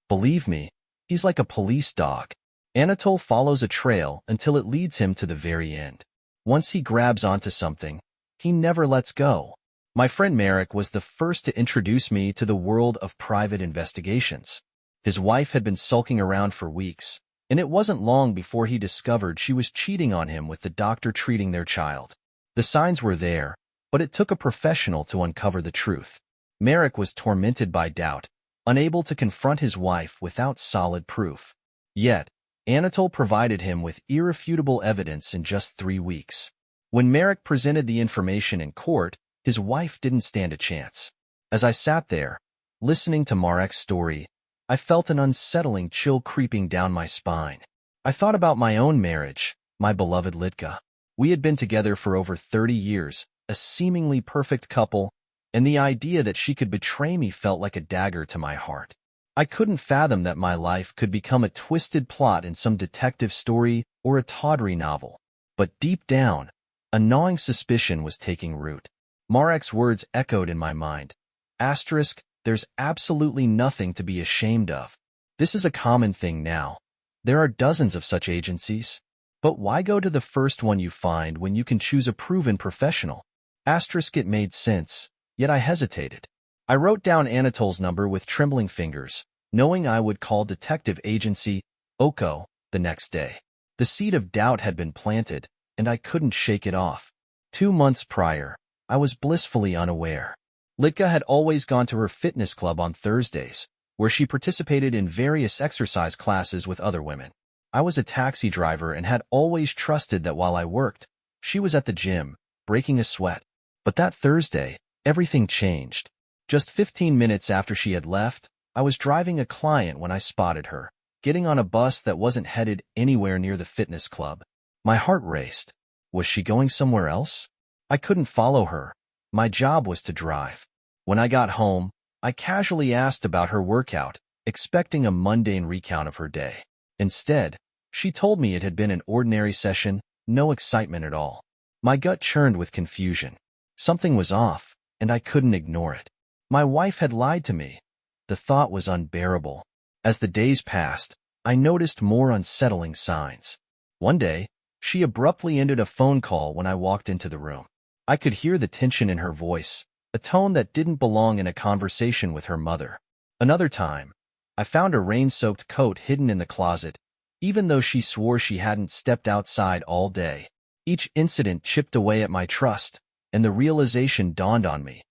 Believe me, he's like a police dog. Anatol follows a trail until it leads him to the very end. Once he grabs onto something, he never lets go. My friend Marek was the first to introduce me to the world of private investigations. His wife had been sulking around for weeks, and it wasn't long before he discovered she was cheating on him with the doctor treating their child. The signs were there, but it took a professional to uncover the truth. Marek was tormented by doubt, unable to confront his wife without solid proof. Yet, Anatol provided him with irrefutable evidence in just 3 weeks. When Marek presented the information in court, his wife didn't stand a chance. As I sat there, listening to Marek's story, I felt an unsettling chill creeping down my spine. I thought about my own marriage, my beloved Lidka. We had been together for over 30 years, a seemingly perfect couple, and the idea that she could betray me felt like a dagger to my heart. I couldn't fathom that my life could become a twisted plot in some detective story or a tawdry novel. But deep down, a gnawing suspicion was taking root. Marek's words echoed in my mind. Asterisk, there's absolutely nothing to be ashamed of. This is a common thing now. There are dozens of such agencies. But why go to the first one you find when you can choose a proven professional? Asterisk, it made sense, yet I hesitated. I wrote down Anatol's number with trembling fingers, knowing I would call detective agency Oko the next day. The seed of doubt had been planted, and I couldn't shake it off. 2 months prior, I was blissfully unaware. Lidka had always gone to her fitness club on Thursdays, where she participated in various exercise classes with other women. I was a taxi driver and had always trusted that while I worked, she was at the gym, breaking a sweat. But that Thursday, everything changed. Just 15 minutes after she had left, I was driving a client when I spotted her, getting on a bus that wasn't headed anywhere near the fitness club. My heart raced. Was she going somewhere else? I couldn't follow her. My job was to drive. When I got home, I casually asked about her workout, expecting a mundane recount of her day. Instead, she told me it had been an ordinary session, no excitement at all. My gut churned with confusion. Something was off, and I couldn't ignore it. My wife had lied to me. The thought was unbearable. As the days passed, I noticed more unsettling signs. One day, she abruptly ended a phone call when I walked into the room. I could hear the tension in her voice, a tone that didn't belong in a conversation with her mother. Another time, I found a rain-soaked coat hidden in the closet, even though she swore she hadn't stepped outside all day. Each incident chipped away at my trust, and the realization dawned on me.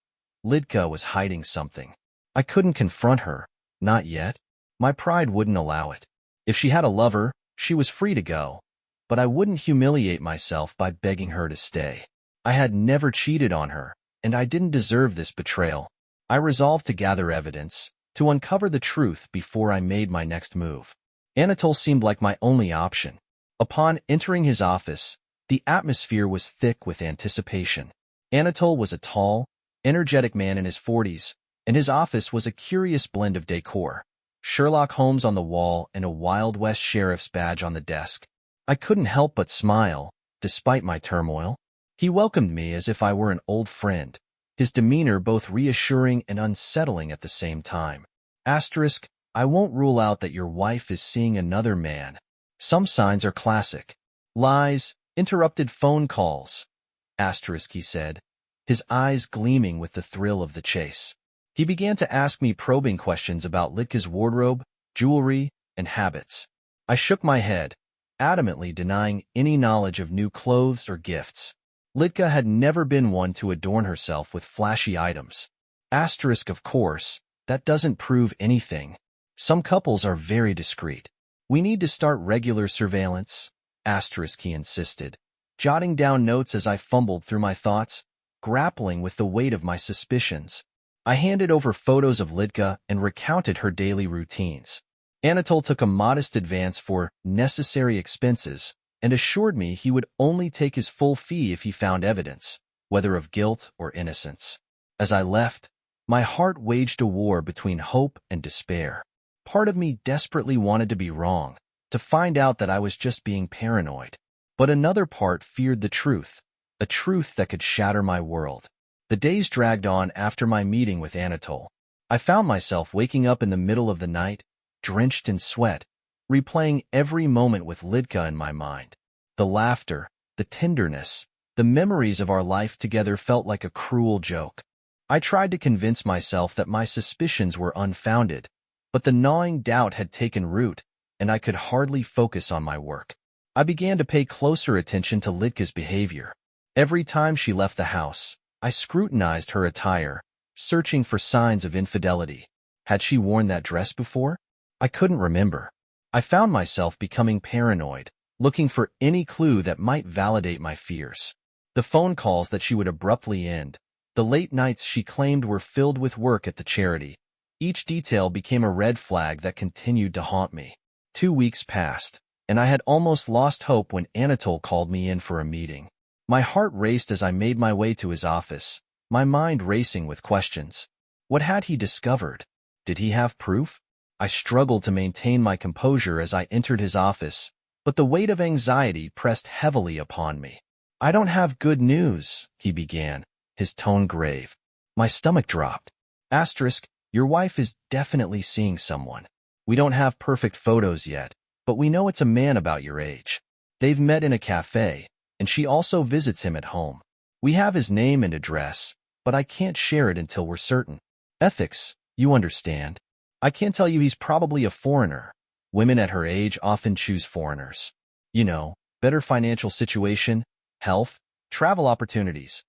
Lidka was hiding something. I couldn't confront her, not yet. My pride wouldn't allow it. If she had a lover, she was free to go, but I wouldn't humiliate myself by begging her to stay. I had never cheated on her, and I didn't deserve this betrayal. I resolved to gather evidence, to uncover the truth before I made my next move. Anatol seemed like my only option. Upon entering his office, the atmosphere was thick with anticipation. Anatol was a tall, energetic man in his 40s, and his office was a curious blend of decor. Sherlock Holmes on the wall and a Wild West sheriff's badge on the desk. I couldn't help but smile, despite my turmoil. He welcomed me as if I were an old friend, his demeanor both reassuring and unsettling at the same time. Asterisk, I won't rule out that your wife is seeing another man. Some signs are classic. Lies, interrupted phone calls. Asterisk, he said, his eyes gleaming with the thrill of the chase. He began to ask me probing questions about Lidka's wardrobe, jewelry, and habits. I shook my head, adamantly denying any knowledge of new clothes or gifts. Lidka had never been one to adorn herself with flashy items. Asterisk, of course, that doesn't prove anything. Some couples are very discreet. We need to start regular surveillance. Asterisk, he insisted, jotting down notes as I fumbled through my thoughts, grappling with the weight of my suspicions. I handed over photos of Lidka and recounted her daily routines. Anatol took a modest advance for necessary expenses and assured me he would only take his full fee if he found evidence, whether of guilt or innocence. As I left, my heart waged a war between hope and despair. Part of me desperately wanted to be wrong, to find out that I was just being paranoid. But another part feared the truth, a truth that could shatter my world. The days dragged on after my meeting with Anatol. I found myself waking up in the middle of the night, drenched in sweat, replaying every moment with Lidka in my mind. The laughter, the tenderness, the memories of our life together felt like a cruel joke. I tried to convince myself that my suspicions were unfounded, but the gnawing doubt had taken root, and I could hardly focus on my work. I began to pay closer attention to Lidka's behavior. Every time she left the house, I scrutinized her attire, searching for signs of infidelity. Had she worn that dress before? I couldn't remember. I found myself becoming paranoid, looking for any clue that might validate my fears. The phone calls that she would abruptly end, the late nights she claimed were filled with work at the charity. Each detail became a red flag that continued to haunt me. 2 weeks passed, and I had almost lost hope when Anatol called me in for a meeting. My heart raced as I made my way to his office, my mind racing with questions. What had he discovered? Did he have proof? I struggled to maintain my composure as I entered his office, but the weight of anxiety pressed heavily upon me. "I don't have good news," he began, his tone grave. My stomach dropped. Your wife is definitely seeing someone. We don't have perfect photos yet, but we know it's a man about your age. They've met in a cafe, and she also visits him at home. We have his name and address, but I can't share it until we're certain. Ethics, you understand. I can tell you he's probably a foreigner. Women at her age often choose foreigners. You know, better financial situation, health, travel opportunities.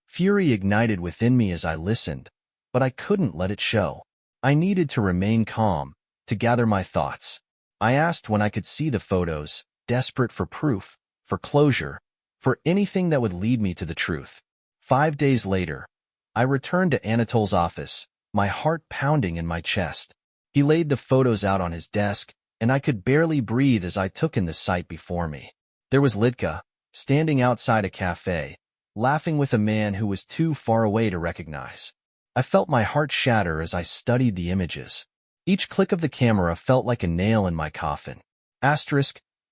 Fury ignited within me as I listened, but I couldn't let it show. I needed to remain calm, to gather my thoughts. I asked when I could see the photos, desperate for proof, for closure, for anything that would lead me to the truth. 5 days later, I returned to Anatol's office, my heart pounding in my chest. He laid the photos out on his desk, and I could barely breathe as I took in the sight before me. There was Lidka, standing outside a cafe, laughing with a man who was too far away to recognize. I felt my heart shatter as I studied the images. Each click of the camera felt like a nail in my coffin.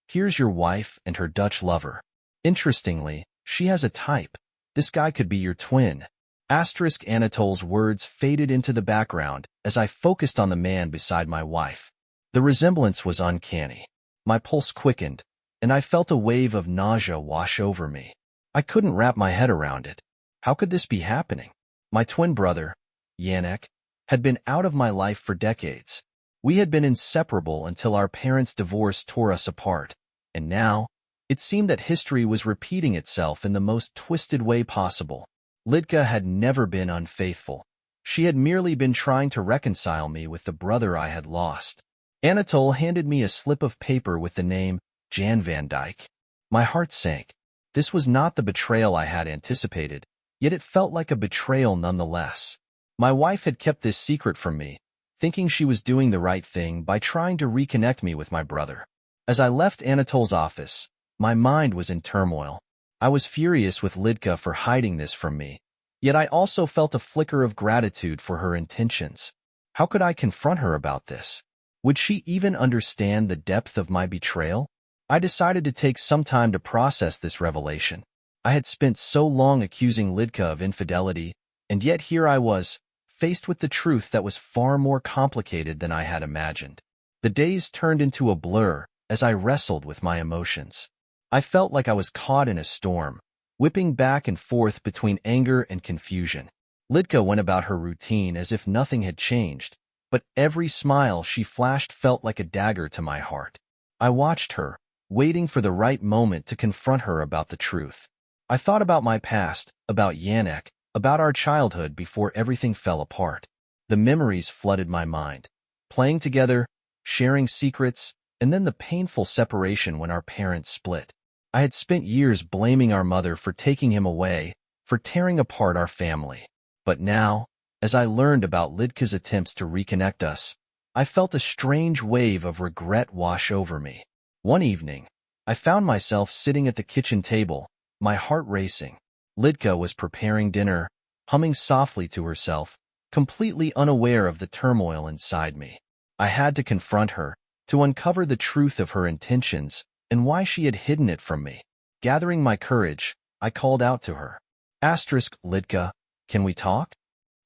Here's your wife and her Dutch lover. Interestingly, she has a type. This guy could be your twin. Anatol's words faded into the background as I focused on the man beside my wife. The resemblance was uncanny. My pulse quickened, and I felt a wave of nausea wash over me. I couldn't wrap my head around it. How could this be happening? My twin brother, Janek, had been out of my life for decades. We had been inseparable until our parents' divorce tore us apart, and now, it seemed that history was repeating itself in the most twisted way possible. Lidka had never been unfaithful. She had merely been trying to reconcile me with the brother I had lost. Anatol handed me a slip of paper with the name Jan van Dyke. My heart sank. This was not the betrayal I had anticipated, yet it felt like a betrayal nonetheless. My wife had kept this secret from me, thinking she was doing the right thing by trying to reconnect me with my brother. As I left Anatol's office, my mind was in turmoil. I was furious with Lidka for hiding this from me, yet I also felt a flicker of gratitude for her intentions. How could I confront her about this? Would she even understand the depth of my betrayal? I decided to take some time to process this revelation. I had spent so long accusing Lidka of infidelity, and yet here I was, faced with the truth that was far more complicated than I had imagined. The days turned into a blur as I wrestled with my emotions. I felt like I was caught in a storm, whipping back and forth between anger and confusion. Lidka went about her routine as if nothing had changed, but every smile she flashed felt like a dagger to my heart. I watched her, waiting for the right moment to confront her about the truth. I thought about my past, about Janek, about our childhood before everything fell apart. The memories flooded my mind. Playing together, sharing secrets, and then the painful separation when our parents split. I had spent years blaming our mother for taking him away, for tearing apart our family. But now, as I learned about Lidka's attempts to reconnect us, I felt a strange wave of regret wash over me. One evening, I found myself sitting at the kitchen table, my heart racing. Lidka was preparing dinner, humming softly to herself, completely unaware of the turmoil inside me. I had to confront her, to uncover the truth of her intentions and why she had hidden it from me. Gathering my courage, I called out to her. Lidka, can we talk?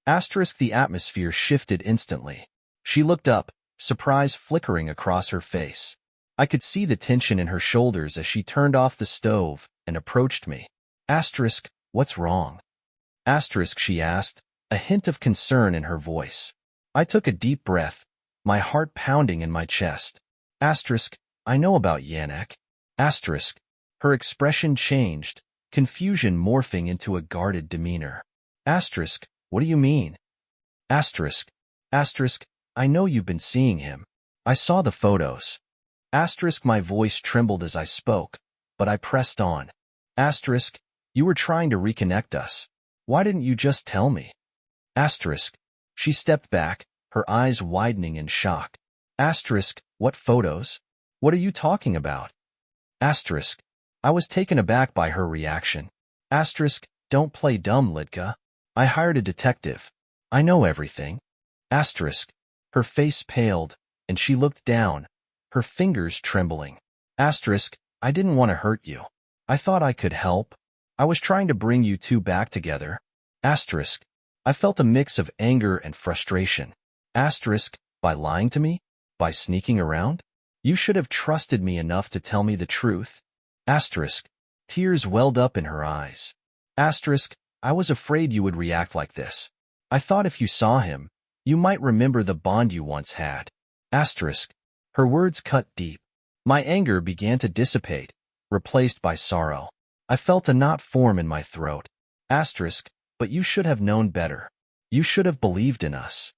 The atmosphere shifted instantly. She looked up, surprise flickering across her face. I could see the tension in her shoulders as she turned off the stove and approached me. Asterisk, what's wrong? Asterisk, she asked, a hint of concern in her voice. I took a deep breath, my heart pounding in my chest. Asterisk, I know about Yannick. Asterisk, her expression changed, confusion morphing into a guarded demeanor. Asterisk, what do you mean? Asterisk, I know you've been seeing him. I saw the photos. Asterisk, my voice trembled as I spoke, but I pressed on. Asterisk, you were trying to reconnect us. Why didn't you just tell me? Asterisk, she stepped back, her eyes widening in shock. Asterisk, what photos? What are you talking about? Asterisk, I was taken aback by her reaction. Asterisk, don't play dumb, Lidka. I hired a detective. I know everything. Asterisk, her face paled, and she looked down, her fingers trembling. Asterisk, I didn't want to hurt you. I thought I could help. I was trying to bring you two back together. Asterisk, I felt a mix of anger and frustration. Asterisk, by lying to me? By sneaking around? You should have trusted me enough to tell me the truth. Asterisk, tears welled up in her eyes. Asterisk, I was afraid you would react like this. I thought if you saw him, you might remember the bond you once had. Asterisk, her words cut deep. My anger began to dissipate, replaced by sorrow. I felt a knot form in my throat. Asterisk, but you should have known better. You should have believed in us.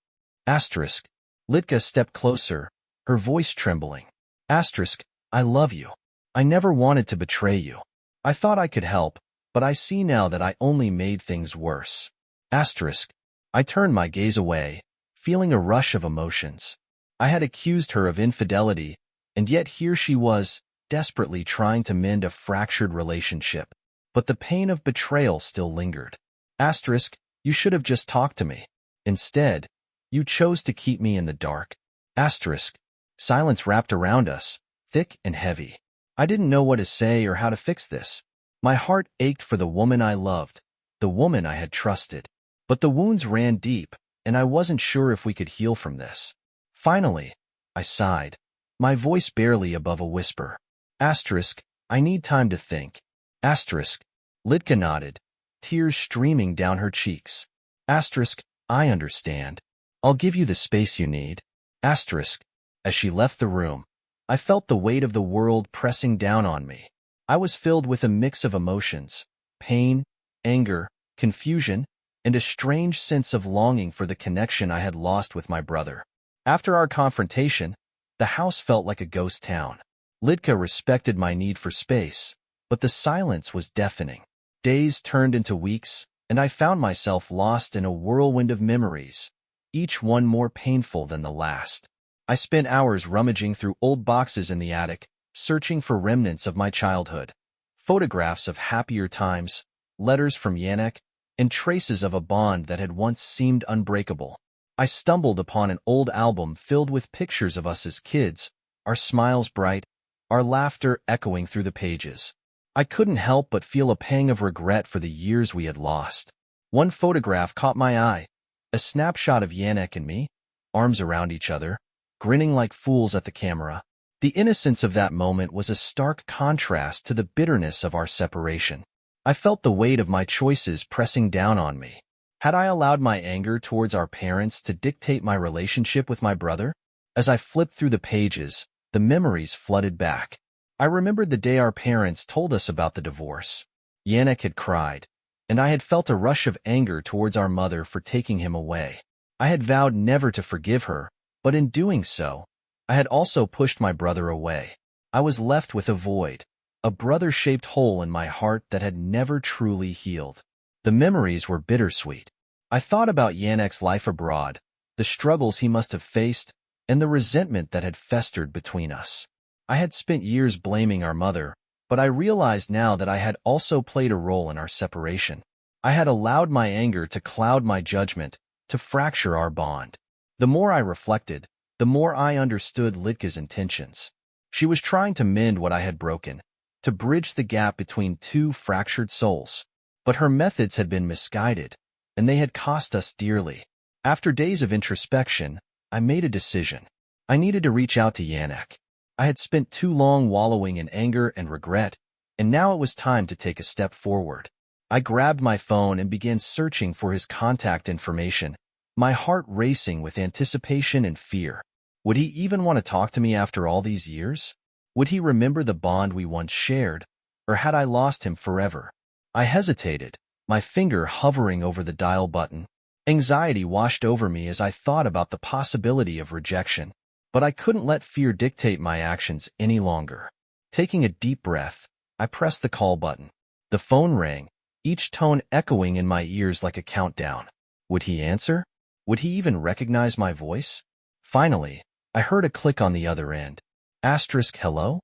Asterisk, Lidka stepped closer, her voice trembling. Asterisk, I love you. I never wanted to betray you. I thought I could help, but I see now that I only made things worse. Asterisk, I turned my gaze away, feeling a rush of emotions. I had accused her of infidelity, and yet here she was, desperately trying to mend a fractured relationship. But the pain of betrayal still lingered. Asterisk, you should have just talked to me. Instead, you chose to keep me in the dark. Asterisk, silence wrapped around us, thick and heavy. I didn't know what to say or how to fix this. My heart ached for the woman I loved, the woman I had trusted. But the wounds ran deep, and I wasn't sure if we could heal from this. Finally, I sighed, my voice barely above a whisper. Asterisk, I need time to think. Asterisk, Lidka nodded, tears streaming down her cheeks. Asterisk, I understand. I'll give you the space you need. Asterisk, as she left the room, I felt the weight of the world pressing down on me. I was filled with a mix of emotions, pain, anger, confusion, and a strange sense of longing for the connection I had lost with my brother. After our confrontation, the house felt like a ghost town. Lidka respected my need for space, but the silence was deafening. Days turned into weeks, and I found myself lost in a whirlwind of memories, each one more painful than the last. I spent hours rummaging through old boxes in the attic, searching for remnants of my childhood. Photographs of happier times, letters from Yannick, and traces of a bond that had once seemed unbreakable. I stumbled upon an old album filled with pictures of us as kids, our smiles bright, our laughter echoing through the pages. I couldn't help but feel a pang of regret for the years we had lost. One photograph caught my eye, a snapshot of Yannick and me, arms around each other, grinning like fools at the camera. The innocence of that moment was a stark contrast to the bitterness of our separation. I felt the weight of my choices pressing down on me. Had I allowed my anger towards our parents to dictate my relationship with my brother? As I flipped through the pages, the memories flooded back. I remembered the day our parents told us about the divorce. Yannick had cried, and I had felt a rush of anger towards our mother for taking him away. I had vowed never to forgive her, but in doing so, I had also pushed my brother away. I was left with a void, a brother-shaped hole in my heart that had never truly healed. The memories were bittersweet. I thought about Yannick's life abroad, the struggles he must have faced, and the resentment that had festered between us. I had spent years blaming our mother, but I realized now that I had also played a role in our separation. I had allowed my anger to cloud my judgment, to fracture our bond. The more I reflected, the more I understood Lidka's intentions. She was trying to mend what I had broken, to bridge the gap between two fractured souls. But her methods had been misguided, and they had cost us dearly. After days of introspection, I made a decision. I needed to reach out to Yannick. I had spent too long wallowing in anger and regret, and now it was time to take a step forward. I grabbed my phone and began searching for his contact information, my heart racing with anticipation and fear. Would he even want to talk to me after all these years? Would he remember the bond we once shared, or had I lost him forever? I hesitated, my finger hovering over the dial button. Anxiety washed over me as I thought about the possibility of rejection, but I couldn't let fear dictate my actions any longer. Taking a deep breath, I pressed the call button. The phone rang, each tone echoing in my ears like a countdown. Would he answer? Would he even recognize my voice? Finally, I heard a click on the other end. Hello?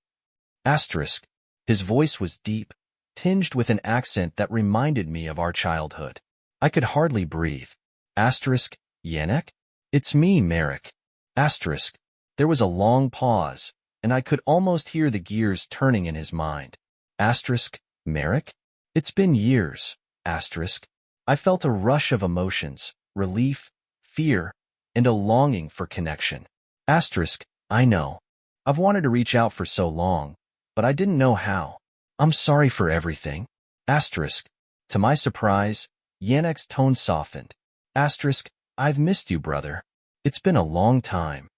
His voice was deep, tinged with an accent that reminded me of our childhood. I could hardly breathe. Yannick? It's me, Marek. There was a long pause, and I could almost hear the gears turning in his mind. Marek? It's been years. I felt a rush of emotions, relief, fear, and a longing for connection. I know. I've wanted to reach out for so long, but I didn't know how. I'm sorry for everything. To my surprise, Yannick's tone softened. I've missed you, brother. It's been a long time.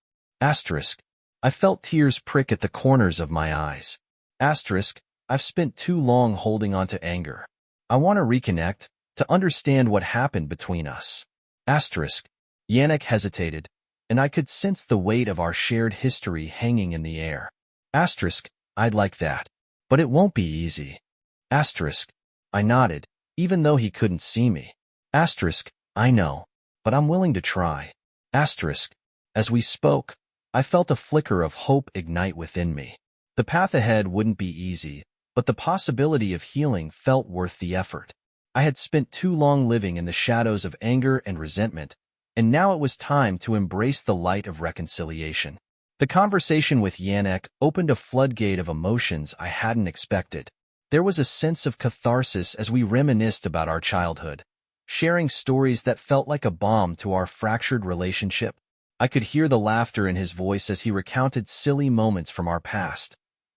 I felt tears prick at the corners of my eyes. I've spent too long holding on to anger. I want to reconnect, to understand what happened between us. Yannick hesitated, and I could sense the weight of our shared history hanging in the air. I'd like that, but it won't be easy. I nodded, even though he couldn't see me. I know, but I'm willing to try. As we spoke, I felt a flicker of hope ignite within me. The path ahead wouldn't be easy, but the possibility of healing felt worth the effort. I had spent too long living in the shadows of anger and resentment, and now it was time to embrace the light of reconciliation. The conversation with Yannick opened a floodgate of emotions I hadn't expected. There was a sense of catharsis as we reminisced about our childhood, sharing stories that felt like a balm to our fractured relationship. I could hear the laughter in his voice as he recounted silly moments from our past,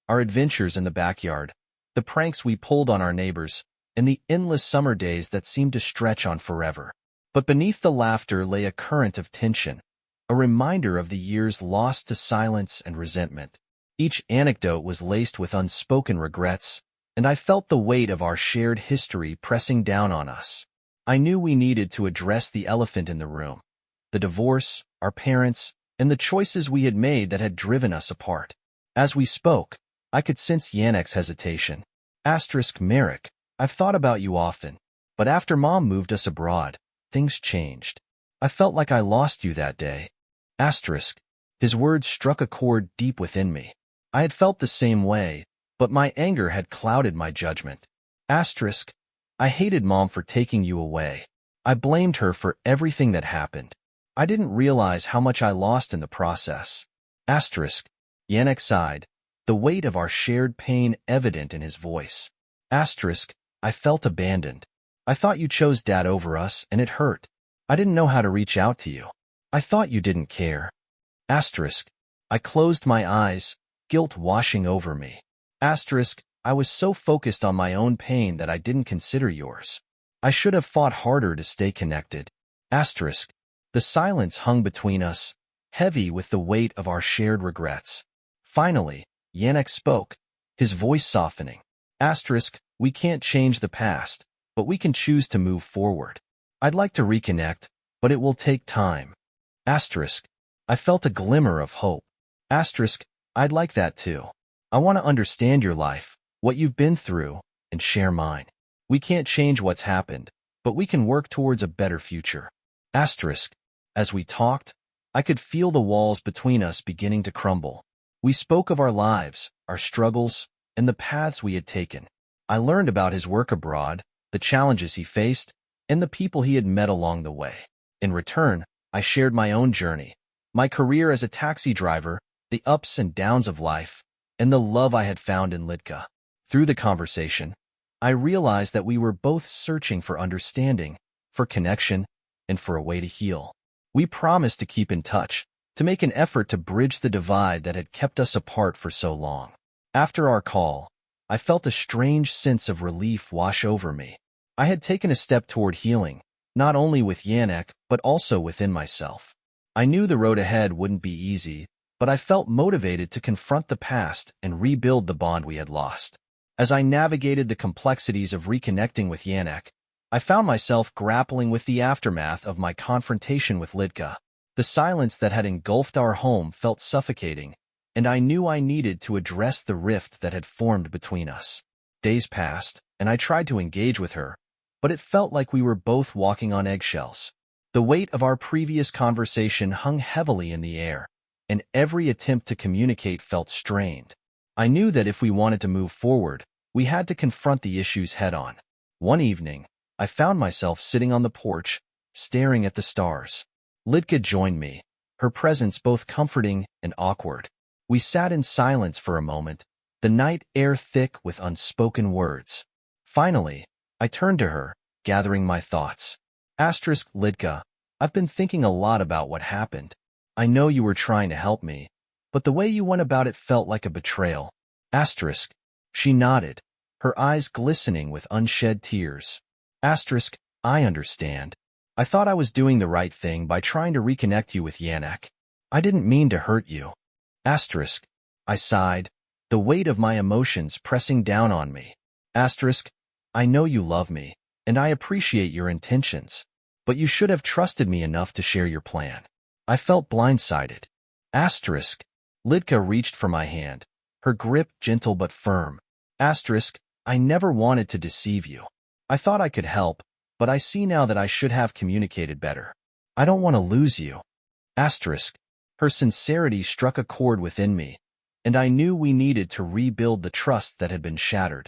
our adventures in the backyard, the pranks we pulled on our neighbors, and the endless summer days that seemed to stretch on forever. But beneath the laughter lay a current of tension, a reminder of the years lost to silence and resentment. Each anecdote was laced with unspoken regrets, and I felt the weight of our shared history pressing down on us. I knew we needed to address the elephant in the room, the divorce, our parents, and the choices we had made that had driven us apart. As we spoke, I could sense Yannick's hesitation. Marek, I've thought about you often, but after Mom moved us abroad, things changed. I felt like I lost you that day. His words struck a chord deep within me. I had felt the same way, but my anger had clouded my judgment. I hated Mom for taking you away. I blamed her for everything that happened. I didn't realize how much I lost in the process. Yannick sighed, the weight of our shared pain evident in his voice. I felt abandoned. I thought you chose Dad over us, and it hurt. I didn't know how to reach out to you. I thought you didn't care. I closed my eyes, guilt washing over me. I was so focused on my own pain that I didn't consider yours. I should have fought harder to stay connected. The silence hung between us, heavy with the weight of our shared regrets. Finally, Yannick spoke, his voice softening. We can't change the past, but we can choose to move forward. I'd like to reconnect, but it will take time. I felt a glimmer of hope. I'd like that too. I want to understand your life, what you've been through, and share mine. We can't change what's happened, but we can work towards a better future. As we talked, I could feel the walls between us beginning to crumble. We spoke of our lives, our struggles, and the paths we had taken. I learned about his work abroad, the challenges he faced, and the people he had met along the way. In return, I shared my own journey, my career as a taxi driver, the ups and downs of life, and the love I had found in Lidka. Through the conversation, I realized that we were both searching for understanding, for connection, and for a way to heal. We promised to keep in touch, to make an effort to bridge the divide that had kept us apart for so long. After our call, I felt a strange sense of relief wash over me. I had taken a step toward healing, not only with Yannick, but also within myself. I knew the road ahead wouldn't be easy, but I felt motivated to confront the past and rebuild the bond we had lost. As I navigated the complexities of reconnecting with Yannick, I found myself grappling with the aftermath of my confrontation with Lidka. The silence that had engulfed our home felt suffocating, and I knew I needed to address the rift that had formed between us. Days passed, and I tried to engage with her, but it felt like we were both walking on eggshells. The weight of our previous conversation hung heavily in the air, and every attempt to communicate felt strained. I knew that if we wanted to move forward, we had to confront the issues head-on. One evening, I found myself sitting on the porch, staring at the stars. Lidka joined me, her presence both comforting and awkward. We sat in silence for a moment, the night air thick with unspoken words. Finally, I turned to her, gathering my thoughts. Lidka, I've been thinking a lot about what happened. I know you were trying to help me, but the way you went about it felt like a betrayal. She nodded, her eyes glistening with unshed tears. I understand. I thought I was doing the right thing by trying to reconnect you with Yannick. I didn't mean to hurt you. I sighed, the weight of my emotions pressing down on me. I know you love me, and I appreciate your intentions, but you should have trusted me enough to share your plan. I felt blindsided. Lidka reached for my hand, her grip gentle but firm. I never wanted to deceive you. I thought I could help, but I see now that I should have communicated better. I don't want to lose you. Her sincerity struck a chord within me, and I knew we needed to rebuild the trust that had been shattered.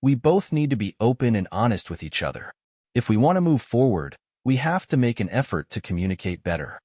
We both need to be open and honest with each other. If we want to move forward, we have to make an effort to communicate better.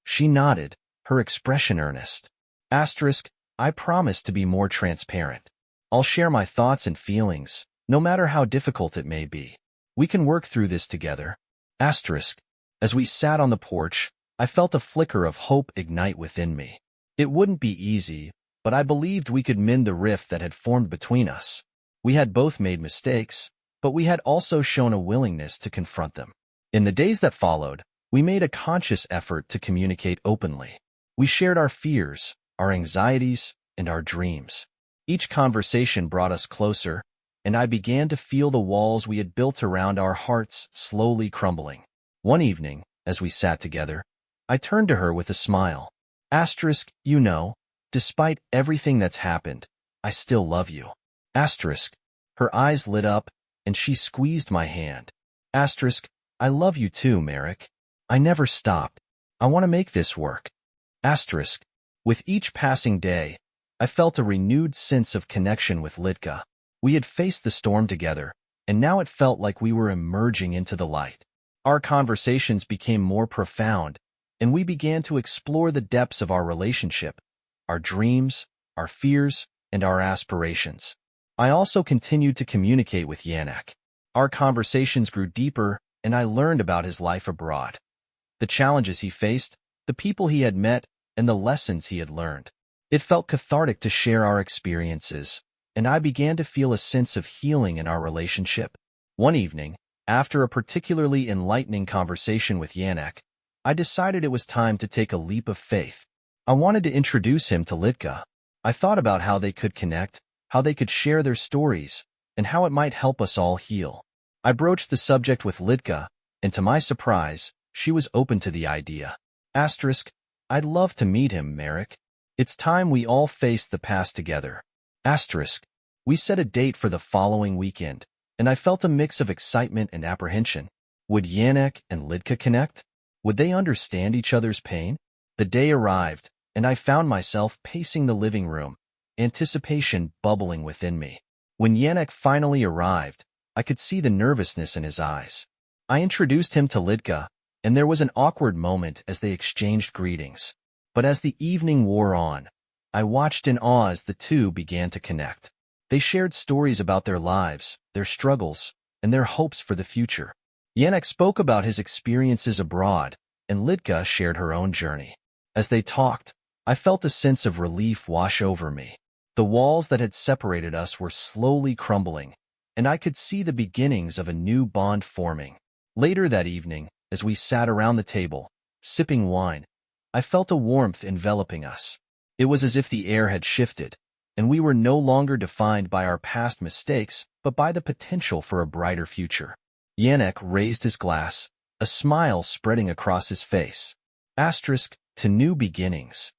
She nodded, her expression earnest. I promise to be more transparent. I'll share my thoughts and feelings, no matter how difficult it may be. We can work through this together. As we sat on the porch, I felt a flicker of hope ignite within me. It wouldn't be easy, but I believed we could mend the rift that had formed between us. We had both made mistakes, but we had also shown a willingness to confront them. In the days that followed, we made a conscious effort to communicate openly. We shared our fears, our anxieties, and our dreams. Each conversation brought us closer, and I began to feel the walls we had built around our hearts slowly crumbling. One evening, as we sat together, I turned to her with a smile. You know, despite everything that's happened, I still love you. Her eyes lit up, and she squeezed my hand. I love you too, Marek. I never stopped. I want to make this work. With each passing day, I felt a renewed sense of connection with Lidka. We had faced the storm together, and now it felt like we were emerging into the light. Our conversations became more profound, and we began to explore the depths of our relationship, our dreams, our fears, and our aspirations. I also continued to communicate with Yannick. Our conversations grew deeper, and I learned about his life abroad, the challenges he faced, the people he had met, and the lessons he had learned. It felt cathartic to share our experiences, and I began to feel a sense of healing in our relationship. One evening, after a particularly enlightening conversation with Yannick, I decided it was time to take a leap of faith. I wanted to introduce him to Lidka. I thought about how they could connect, how they could share their stories, and how it might help us all heal. I broached the subject with Lidka, and to my surprise, she was open to the idea. I'd love to meet him, Marek. It's time we all faced the past together. We set a date for the following weekend, and I felt a mix of excitement and apprehension. Would Yannick and Lidka connect? Would they understand each other's pain? The day arrived, and I found myself pacing the living room, anticipation bubbling within me. When Yannick finally arrived, I could see the nervousness in his eyes. I introduced him to Lidka, and there was an awkward moment as they exchanged greetings. But as the evening wore on, I watched in awe as the two began to connect. They shared stories about their lives, their struggles, and their hopes for the future. Yannick spoke about his experiences abroad, and Lidka shared her own journey. As they talked, I felt a sense of relief wash over me. The walls that had separated us were slowly crumbling, and I could see the beginnings of a new bond forming. Later that evening, as we sat around the table, sipping wine, I felt a warmth enveloping us. It was as if the air had shifted, and we were no longer defined by our past mistakes, but by the potential for a brighter future. Yannick raised his glass, a smile spreading across his face. Asterisk, to new beginnings.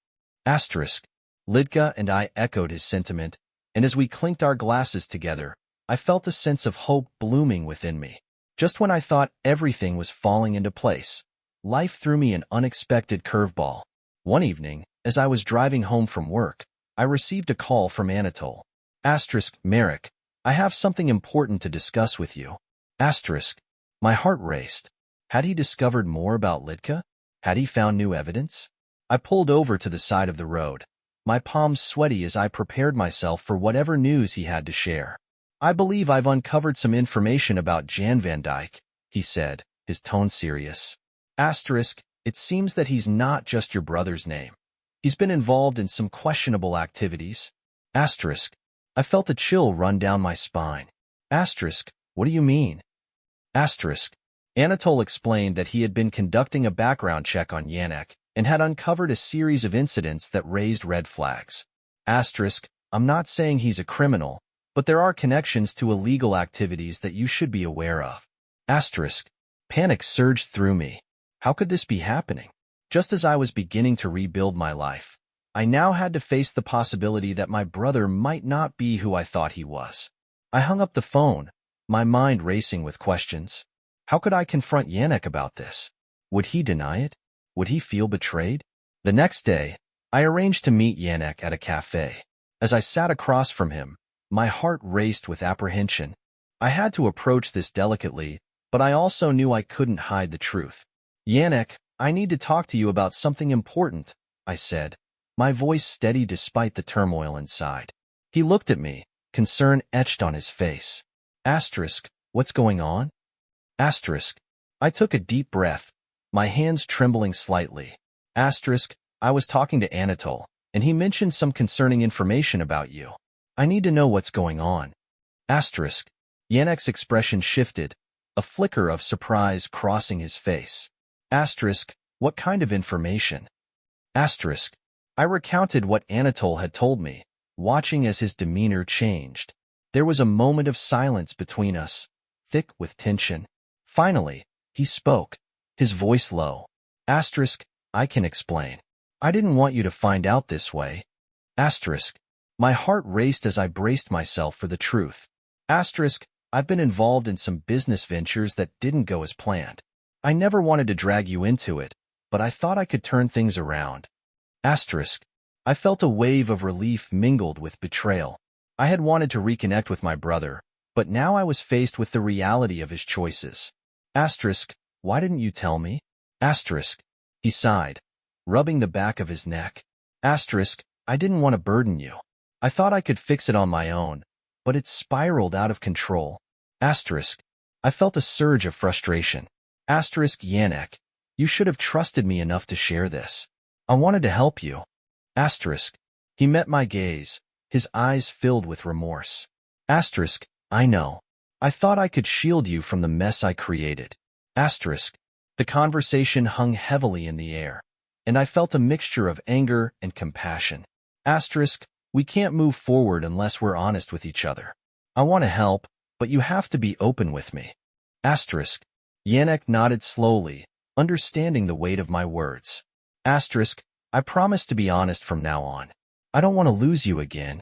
Asterisk. Lidka and I echoed his sentiment, and as we clinked our glasses together, I felt a sense of hope blooming within me. Just when I thought everything was falling into place, life threw me an unexpected curveball. One evening, as I was driving home from work, I received a call from Anatol. Asterisk, Marek, I have something important to discuss with you. Asterisk. My heart raced. Had he discovered more about Lidka? Had he found new evidence? I pulled over to the side of the road, my palms sweaty as I prepared myself for whatever news he had to share. I believe I've uncovered some information about Jan van Dyke, he said, his tone serious. Asterisk, it seems that he's not just your brother's name. He's been involved in some questionable activities. Asterisk, I felt a chill run down my spine. Asterisk, what do you mean? Asterisk, Anatol explained that he had been conducting a background check on Yannick and had uncovered a series of incidents that raised red flags. Asterisk, I'm not saying he's a criminal, but there are connections to illegal activities that you should be aware of. Asterisk, panic surged through me. How could this be happening? Just as I was beginning to rebuild my life, I now had to face the possibility that my brother might not be who I thought he was. I hung up the phone, my mind racing with questions. How could I confront Yannick about this? Would he deny it? Would he feel betrayed? The next day, I arranged to meet Yannick at a cafe. As I sat across from him, my heart raced with apprehension. I had to approach this delicately, but I also knew I couldn't hide the truth. Yannick, I need to talk to you about something important, I said, my voice steady despite the turmoil inside. He looked at me, concern etched on his face. Asterisk, what's going on? Asterisk, I took a deep breath, my hands trembling slightly. Asterisk, I was talking to Anatol, and he mentioned some concerning information about you. I need to know what's going on. Asterisk, Yannick's expression shifted, a flicker of surprise crossing his face. Asterisk, what kind of information? Asterisk, I recounted what Anatol had told me, watching as his demeanor changed. There was a moment of silence between us, thick with tension. Finally, he spoke, his voice low. Asterisk, I can explain. I didn't want you to find out this way. Asterisk, my heart raced as I braced myself for the truth. Asterisk, I've been involved in some business ventures that didn't go as planned. I never wanted to drag you into it, but I thought I could turn things around. Asterisk, I felt a wave of relief mingled with betrayal. I had wanted to reconnect with my brother, but now I was faced with the reality of his choices. Asterisk, why didn't you tell me? Asterisk, he sighed, rubbing the back of his neck. Asterisk, I didn't want to burden you. I thought I could fix it on my own, but it spiraled out of control. Asterisk, I felt a surge of frustration. Asterisk, Yannick, you should have trusted me enough to share this. I wanted to help you. Asterisk, he met my gaze, his eyes filled with remorse. Asterisk, I know. I thought I could shield you from the mess I created. Asterisk, the conversation hung heavily in the air, and I felt a mixture of anger and compassion. Asterisk, we can't move forward unless we're honest with each other. I want to help, but you have to be open with me. Asterisk, Yannick nodded slowly, understanding the weight of my words. Asterisk, I promise to be honest from now on. I don't want to lose you again.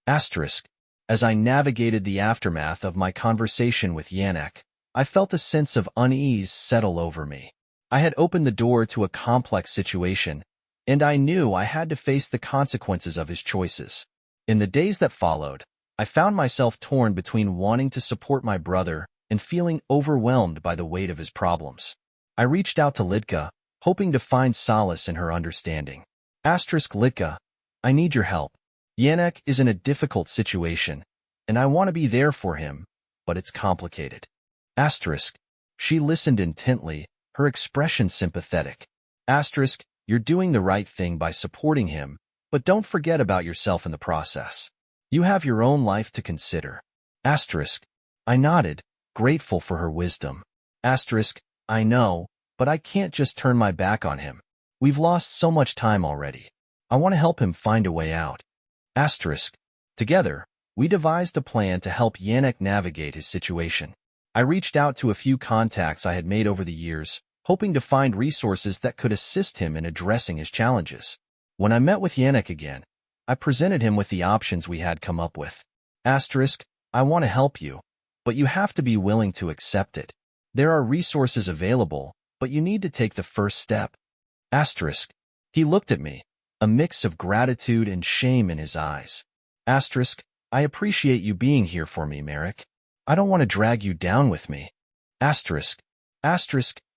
Asterisk, as I navigated the aftermath of my conversation with Yannick, I felt a sense of unease settle over me. I had opened the door to a complex situation, and I knew I had to face the consequences of his choices. In the days that followed, I found myself torn between wanting to support my brother and feeling overwhelmed by the weight of his problems. I reached out to Lidka, hoping to find solace in her understanding. Asterisk, Lidka, I need your help. Yannick is in a difficult situation, and I want to be there for him, but it's complicated. Asterisk, she listened intently, her expression sympathetic. Asterisk, you're doing the right thing by supporting him, but don't forget about yourself in the process. You have your own life to consider. Asterisk, I nodded, grateful for her wisdom. Asterisk, I know, but I can't just turn my back on him. We've lost so much time already. I want to help him find a way out. Asterisk, together, we devised a plan to help Yannick navigate his situation. I reached out to a few contacts I had made over the years, hoping to find resources that could assist him in addressing his challenges. When I met with Yannick again, I presented him with the options we had come up with. Asterisk, I want to help you, but you have to be willing to accept it. There are resources available, but you need to take the first step. Asterisk, he looked at me, a mix of gratitude and shame in his eyes. Asterisk, I appreciate you being here for me, Marek. I don't want to drag you down with me. Asterisk,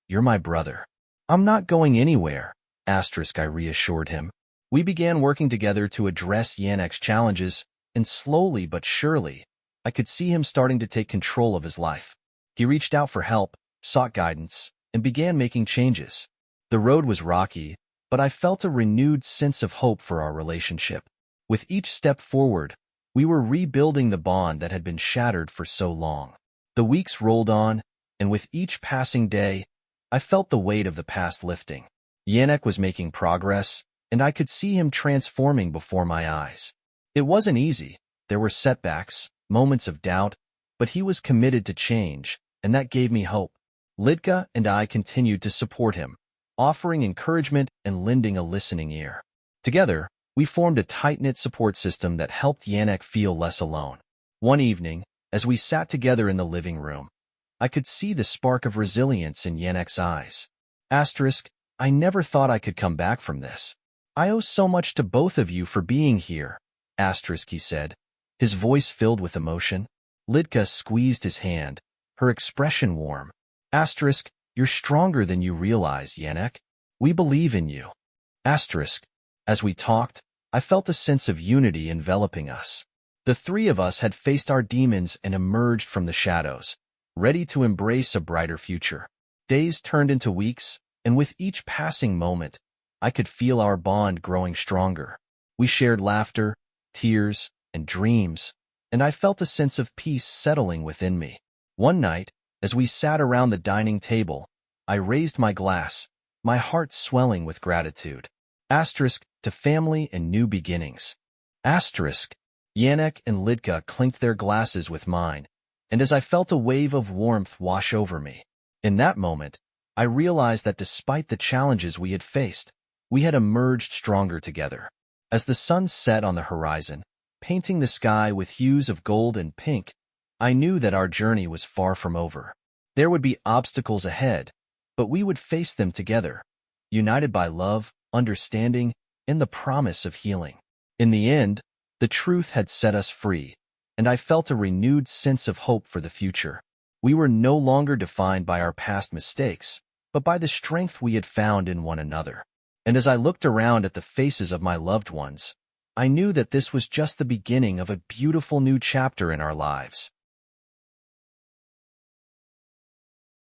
you're my brother. I'm not going anywhere. Asterisk, I reassured him. We began working together to address Yannick's challenges, and slowly but surely, I could see him starting to take control of his life. He reached out for help, sought guidance, and began making changes. The road was rocky, but I felt a renewed sense of hope for our relationship. With each step forward, we were rebuilding the bond that had been shattered for so long. The weeks rolled on, and with each passing day, I felt the weight of the past lifting. Yannick was making progress, and I could see him transforming before my eyes. It wasn't easy. There were setbacks, moments of doubt, but he was committed to change, and that gave me hope. Lidka and I continued to support him, offering encouragement and lending a listening ear. Together, we formed a tight-knit support system that helped Yannick feel less alone. One evening, as we sat together in the living room, I could see the spark of resilience in Yannick's eyes. Asterisk, I never thought I could come back from this. I owe so much to both of you for being here. Asterisk, he said, his voice filled with emotion. Lidka squeezed his hand, her expression warm. Asterisk, you're stronger than you realize, Yannick. We believe in you. Asterisk, as we talked, I felt a sense of unity enveloping us. The three of us had faced our demons and emerged from the shadows, ready to embrace a brighter future. Days turned into weeks, and with each passing moment, I could feel our bond growing stronger. We shared laughter, tears, and dreams, and I felt a sense of peace settling within me. One night, as we sat around the dining table, I raised my glass, my heart swelling with gratitude. Asterisk, to family and new beginnings. Asterisk, Yannick and Lidka clinked their glasses with mine, and as I felt a wave of warmth wash over me, in that moment, I realized that despite the challenges we had faced, we had emerged stronger together. As the sun set on the horizon, painting the sky with hues of gold and pink, I knew that our journey was far from over. There would be obstacles ahead, but we would face them together, united by love, understanding, and the promise of healing. In the end, the truth had set us free, and I felt a renewed sense of hope for the future. We were no longer defined by our past mistakes, but by the strength we had found in one another. And as I looked around at the faces of my loved ones, I knew that this was just the beginning of a beautiful new chapter in our lives.